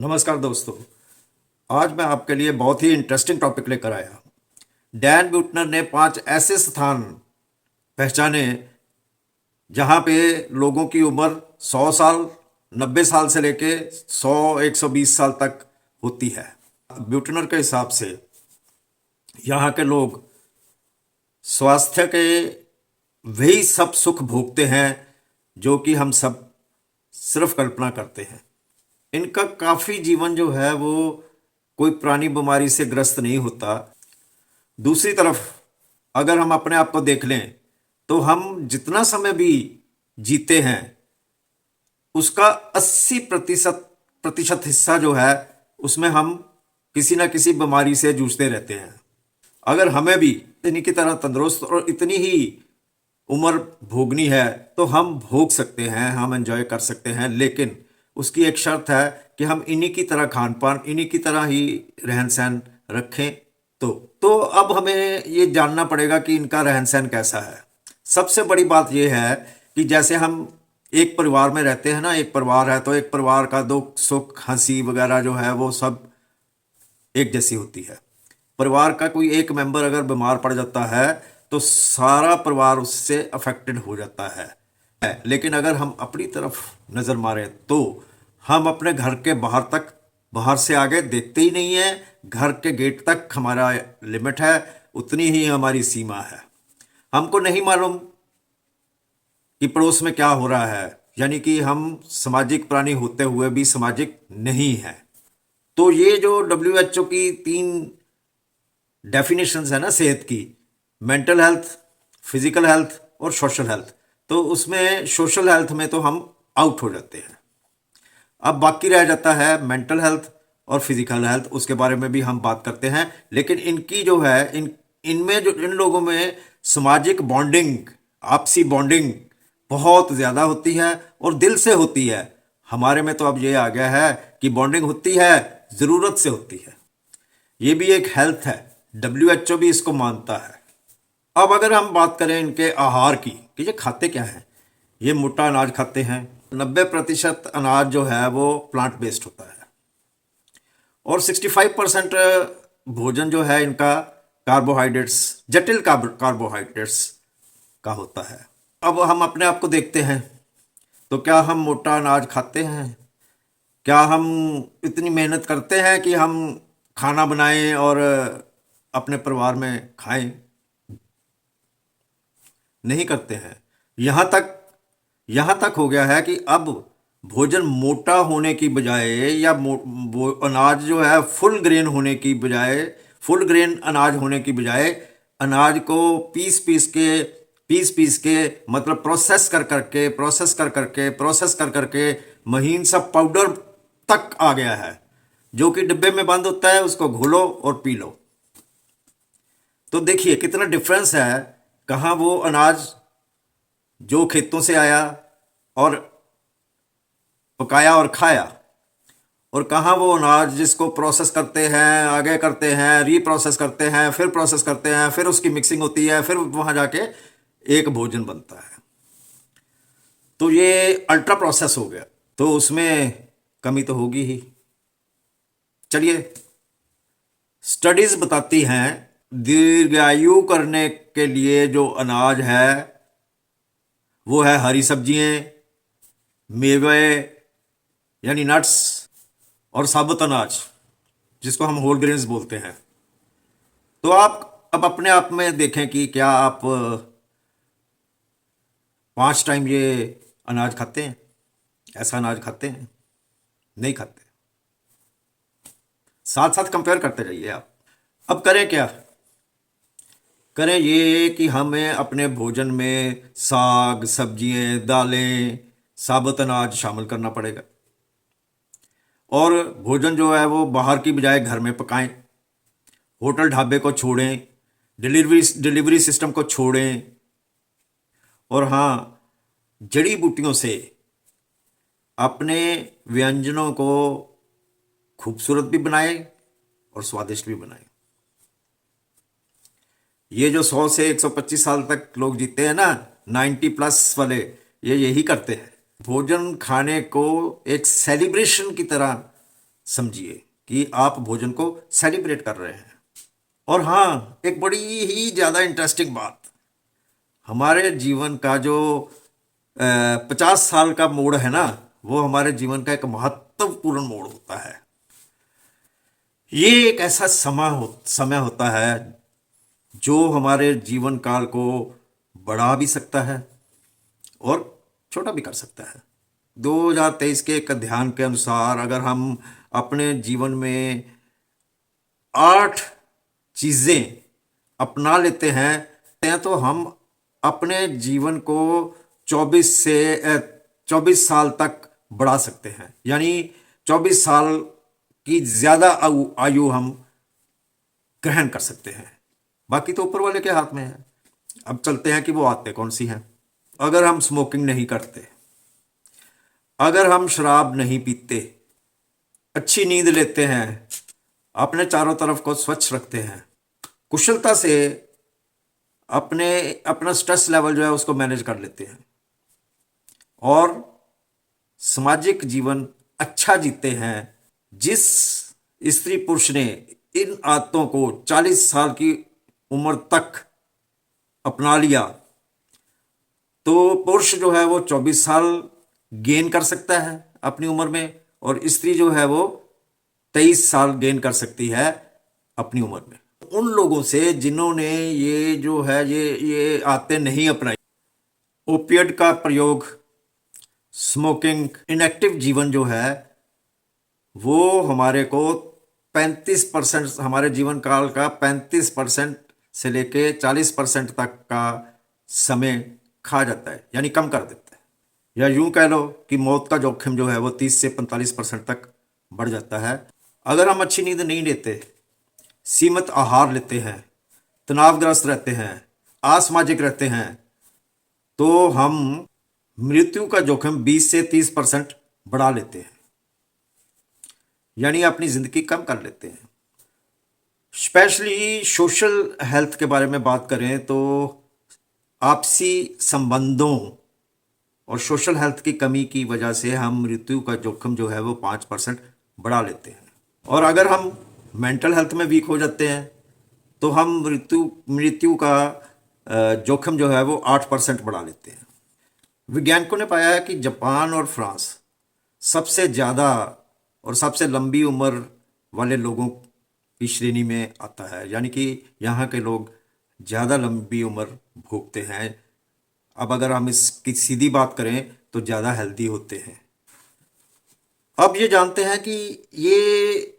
नमस्कार दोस्तों। आज मैं आपके लिए बहुत ही इंटरेस्टिंग टॉपिक लेकर आया। डैन ब्यूटनर ने 5 ऐसे स्थान पहचाने जहां पे लोगों की उम्र 100 साल, 90 साल से लेके 100 120 साल तक होती है। ब्यूटनर के हिसाब से यहाँ के लोग स्वास्थ्य के वही सब सुख भोगते हैं जो कि हम सब सिर्फ कल्पना करते हैं। इनका काफ़ी जीवन जो है वो कोई पुरानी बीमारी से ग्रस्त नहीं होता। दूसरी तरफ अगर हम अपने आप को देख लें तो हम जितना समय भी जीते हैं उसका 80% हिस्सा जो है उसमें हम किसी ना किसी बीमारी से जूझते रहते हैं। अगर हमें भी इन्हीं की तरह तंदुरुस्त और इतनी ही उम्र भोगनी है तो हम भोग सकते हैं, हम एंजॉय कर सकते हैं, लेकिन उसकी एक शर्त है कि हम इन्हीं की तरह खान पान, इन्हीं की तरह ही रहन सहन रखें। तो अब हमें ये जानना पड़ेगा कि इनका रहन सहन कैसा है। सबसे बड़ी बात यह है कि जैसे हम एक परिवार में रहते हैं ना, एक परिवार है तो एक परिवार का दुख सुख हंसी वगैरह जो है वो सब एक जैसी होती है। परिवार का कोई एक मेंबर अगर बीमार पड़ जाता है तो सारा परिवार उससे अफेक्टेड हो जाता है। लेकिन अगर हम अपनी तरफ नज़र मारें तो हम अपने घर के बाहर तक, बाहर से आगे देखते ही नहीं है। घर के गेट तक हमारा लिमिट है, उतनी ही हमारी सीमा है। हमको नहीं मालूम कि पड़ोस में क्या हो रहा है, यानी कि हम सामाजिक प्राणी होते हुए भी सामाजिक नहीं है। तो ये जो WHO की 3 डेफिनेशंस है ना सेहत की, मेंटल हेल्थ, फिजिकल हेल्थ और सोशल हेल्थ, तो उसमें सोशल हेल्थ में तो हम आउट हो जाते हैं। अब बाकी रह जाता है मेंटल हेल्थ और फिजिकल हेल्थ, उसके बारे में भी हम बात करते हैं। लेकिन इनकी जो है इनमें जो इन लोगों में सामाजिक बॉन्डिंग, आपसी बॉन्डिंग बहुत ज़्यादा होती है और दिल से होती है। हमारे में तो अब ये आ गया है कि बॉन्डिंग होती है, ज़रूरत से होती है। ये भी एक हेल्थ है, WHO भी इसको मानता है। अब अगर हम बात करें इनके आहार की कि ये खाते क्या हैं, ये मोटा अनाज खाते हैं। 90% अनाज जो है वो प्लांट बेस्ड होता है और 65% भोजन जो है इनका कार्बोहाइड्रेट्स, जटिल कार्बोहाइड्रेट्स का होता है। अब हम अपने आप को देखते हैं तो क्या हम मोटा अनाज खाते हैं? क्या हम इतनी मेहनत करते हैं कि हम खाना बनाएं और अपने परिवार में खाएं? नहीं करते हैं। यहाँ तक हो गया है कि अब भोजन मोटा होने की बजाय या वो अनाज जो है फुल ग्रेन होने की बजाय, फुल ग्रेन अनाज होने की बजाय अनाज को पीस पीस के मतलब प्रोसेस कर करके महीन सा पाउडर तक आ गया है, जो कि डिब्बे में बंद होता है, उसको घोलो और पी लो। तो देखिए कितना डिफरेंस है। कहाँ वो अनाज जो खेतों से आया और पकाया और खाया, और कहाँ वो अनाज जिसको प्रोसेस करते हैं, आगे करते हैं, रीप्रोसेस करते हैं, फिर प्रोसेस करते हैं, फिर उसकी मिक्सिंग होती है, फिर वहाँ जाके एक भोजन बनता है। तो ये अल्ट्रा प्रोसेस हो गया, तो उसमें कमी तो होगी ही। चलिए, स्टडीज बताती हैं दीर्घायु करने के लिए जो अनाज है वो है हरी सब्जियां, मेवे यानी नट्स और साबुत अनाज जिसको हम होल ग्रेन्स बोलते हैं। तो आप अब अपने आप में देखें कि क्या आप 5 टाइम ये अनाज खाते हैं, ऐसा अनाज खाते हैं? नहीं खाते। साथ साथ कंपेयर करते रहिए आप। अब करें क्या? करें ये कि हमें अपने भोजन में साग, सब्जियां, दालें, साबुत अनाज शामिल करना पड़ेगा। और भोजन जो है वो बाहर की बजाय घर में पकाएं। होटल ढाबे को छोड़ें, डिलीवरी सिस्टम को छोड़ें। और हाँ, जड़ी बूटियों से अपने व्यंजनों को खूबसूरत भी बनाएं और स्वादिष्ट भी बनाएं। ये जो 100 से 125 साल तक लोग जीते हैं ना, 90+ वाले, ये यही करते हैं। भोजन खाने को एक सेलिब्रेशन की तरह समझिए कि आप भोजन को सेलिब्रेट कर रहे हैं। और हाँ, एक बड़ी ही ज़्यादा इंटरेस्टिंग बात, हमारे जीवन का जो 50 साल का मोड़ है ना, वो हमारे जीवन का एक महत्वपूर्ण मोड़ होता है। ये एक ऐसा समय होता है जो हमारे जीवन काल को बढ़ा भी सकता है और छोटा भी कर सकता है। 2023 के एक अध्ययन के अनुसार अगर हम अपने जीवन में 8 चीज़ें अपना लेते हैं तो हम अपने जीवन को 24 साल तक बढ़ा सकते हैं। यानी 24 साल की ज़्यादा आयु हम ग्रहण कर सकते हैं। बाकी तो ऊपर वाले के हाथ में है। अब चलते हैं कि वो आते कौन सी हैं। अगर हम स्मोकिंग नहीं करते, अगर हम शराब नहीं पीते, अच्छी नींद लेते हैं, अपने चारों तरफ को स्वच्छ रखते हैं, कुशलता से अपना स्ट्रेस लेवल जो है उसको मैनेज कर लेते हैं और सामाजिक जीवन अच्छा जीते हैं। जिस स्त्री पुरुष ने इन आदतों को 40 साल की उम्र तक अपना लिया तो पुरुष जो है वो 24 साल गेन कर सकता है अपनी उम्र में, और स्त्री जो है वो 23 साल गेन कर सकती है अपनी उम्र में। उन लोगों से जिन्होंने ये जो है ये आदतें नहीं अपनाई, ओपिएट का प्रयोग, स्मोकिंग, इनएक्टिव जीवन जो है वो हमारे को 35%, हमारे जीवन काल का 35% से लेके 40% तक का समय खा जाता है, यानी कम कर देता है। या यूं कह लो कि मौत का जोखिम जो है वो 30 से 45% तक बढ़ जाता है। अगर हम अच्छी नींद नहीं लेते, सीमित आहार लेते हैं, तनावग्रस्त रहते हैं, असामाजिक रहते हैं, तो हम मृत्यु का जोखिम 20 से 30% बढ़ा लेते हैं, यानी अपनी जिंदगी कम कर लेते हैं। स्पेशली सोशल हेल्थ के बारे में बात करें तो आपसी संबंधों और सोशल हेल्थ की कमी की वजह से हम मृत्यु का जोखिम जो है वो 5% बढ़ा लेते हैं। और अगर हम मेंटल हेल्थ में वीक हो जाते हैं तो हम मृत्यु का जोखिम जो है वो 8% बढ़ा लेते हैं। वैज्ञानिकों ने पाया है कि जापान और फ्रांस सबसे ज़्यादा और सबसे लंबी उम्र वाले लोगों की श्रेणी में आता है, यानी कि यहाँ के लोग ज़्यादा लंबी उम्र भोगते हैं। अब अगर हम इसकी सीधी बात करें तो ज़्यादा हेल्दी होते हैं। अब ये जानते हैं कि ये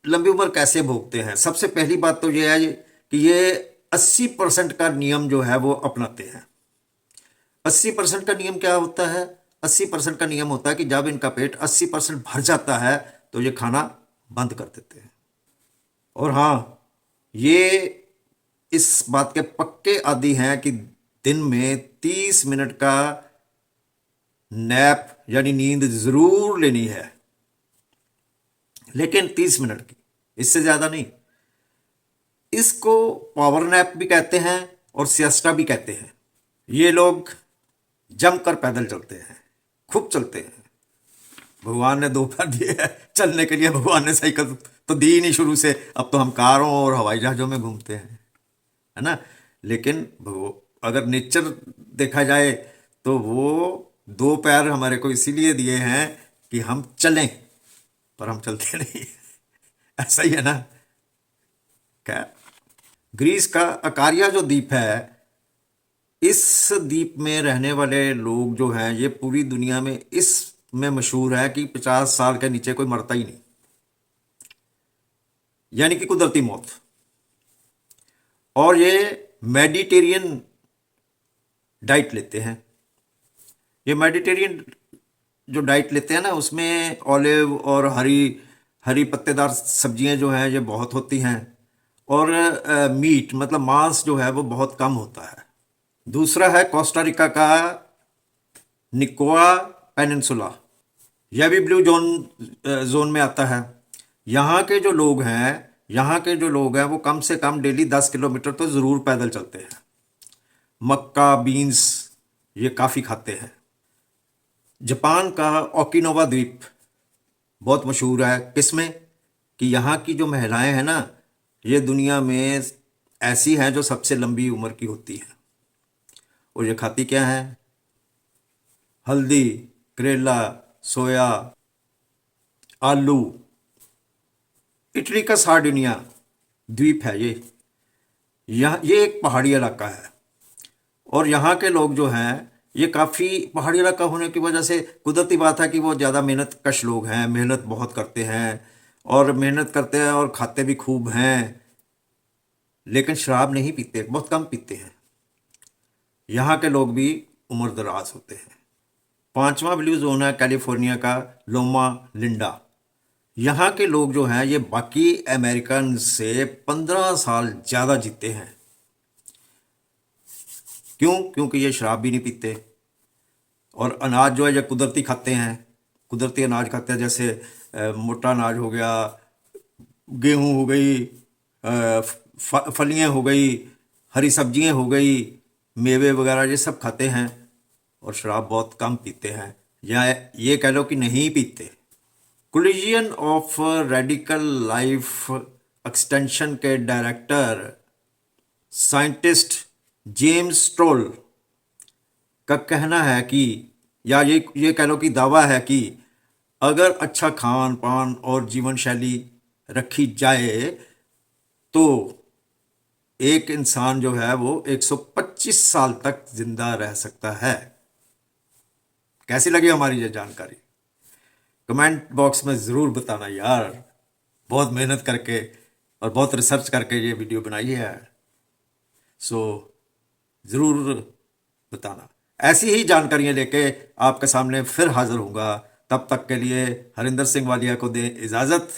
लंबी उम्र कैसे भोगते हैं। सबसे पहली बात तो ये है कि ये 80% का नियम जो है वो अपनाते हैं। 80% का नियम क्या होता है? 80% का नियम होता है कि जब इनका पेट 80% भर जाता है तो ये खाना बंद कर देते हैं। और हाँ, ये इस बात के पक्के आदी हैं कि दिन में 30 मिनट का नैप यानी नींद जरूर लेनी है, लेकिन 30 मिनट की, इससे ज़्यादा नहीं। इसको पावर नैप भी कहते हैं और सिएस्टा भी कहते हैं। ये लोग जमकर पैदल चलते हैं, खूब चलते हैं। भगवान ने दो पैर दिए हैं चलने के लिए, भगवान ने साइकिल तो दी ही नहीं शुरू से। अब तो हम कारों और हवाई जहाज़ों में घूमते हैं, है ना। लेकिन अगर नेचर देखा जाए तो वो 2 पैर हमारे को इसीलिए दिए हैं कि हम चलें, पर हम चलते नहीं। ऐसा ही है ना। क्या ग्रीस का अकारिया जो द्वीप है, इस द्वीप में रहने वाले लोग जो हैं ये पूरी दुनिया में इसमें मशहूर है कि 50 साल के नीचे कोई मरता ही नहीं, यानी कि कुदरती मौत। और ये मेडिटेरियन डाइट लेते हैं। ये मेडिटेरियन जो डाइट लेते हैं ना, उसमें ऑलिव और हरी पत्तेदार सब्जियां जो हैं ये बहुत होती हैं, और मीट मतलब मांस जो है वो बहुत कम होता है। दूसरा है कोस्टा रिका का निकोआ पेनिनसुला, यह भी ब्लू जोन में आता है। यहाँ के जो लोग हैं वो कम से कम डेली 10 किलोमीटर तो ज़रूर पैदल चलते हैं। मक्का, बीन्स ये काफ़ी खाते हैं। जापान का ओकिनावा द्वीप, बहुत मशहूर है। किसमें? कि यहाँ की जो महिलाएं हैं ना, ये दुनिया में ऐसी हैं जो सबसे लंबी उम्र की होती हैं। और ये खाती क्या है? हल्दी, करेला, सोया, आलू। इटली का सार्डिनिया द्वीप है ये। यहाँ ये एक पहाड़ी इलाका है, और यहाँ के लोग जो हैं, ये काफ़ी पहाड़ी इलाका होने की वजह से कुदरती बात है कि वो ज़्यादा मेहनत कश लोग हैं, मेहनत बहुत करते हैं, और मेहनत करते हैं और खाते भी खूब हैं, लेकिन शराब नहीं पीते, बहुत कम पीते हैं। यहाँ के लोग भी उम्र दराज होते हैं। पांचवा ब्लू जोन है कैलिफोर्निया का, लोमा लिंडा। यहाँ के लोग जो हैं, ये बाकी अमेरिकन से 15 साल ज़्यादा जीते हैं। क्यों? क्योंकि ये शराब भी नहीं पीते, और अनाज जो है ये कुदरती खाते हैं। कुदरती अनाज खाते हैं, जैसे मोटा अनाज हो गया, गेहूं हो गई, फलियां हो गई, हरी सब्जियां हो गई, मेवे वगैरह ये सब खाते हैं, और शराब बहुत कम पीते हैं, या ये कह लो कि नहीं पीते। Collision of radical life extension के डायरेक्टर साइंटिस्ट जेम्स स्ट्रोल का कहना है कि, या ये कह लो कि दावा है कि, अगर अच्छा खान पान और जीवन शैली रखी जाए तो एक इंसान जो है वो 125 साल तक जिंदा रह सकता है। कैसी लगी हमारी ये जानकारी? कमेंट बॉक्स में ज़रूर बताना यार। बहुत मेहनत करके और बहुत रिसर्च करके ये वीडियो बनाई है, सो ज़रूर बताना। ऐसी ही जानकारियां लेके आपके सामने फिर हाजिर होऊंगा। तब तक के लिए हरिंदर सिंह वालिया को दें इजाज़त।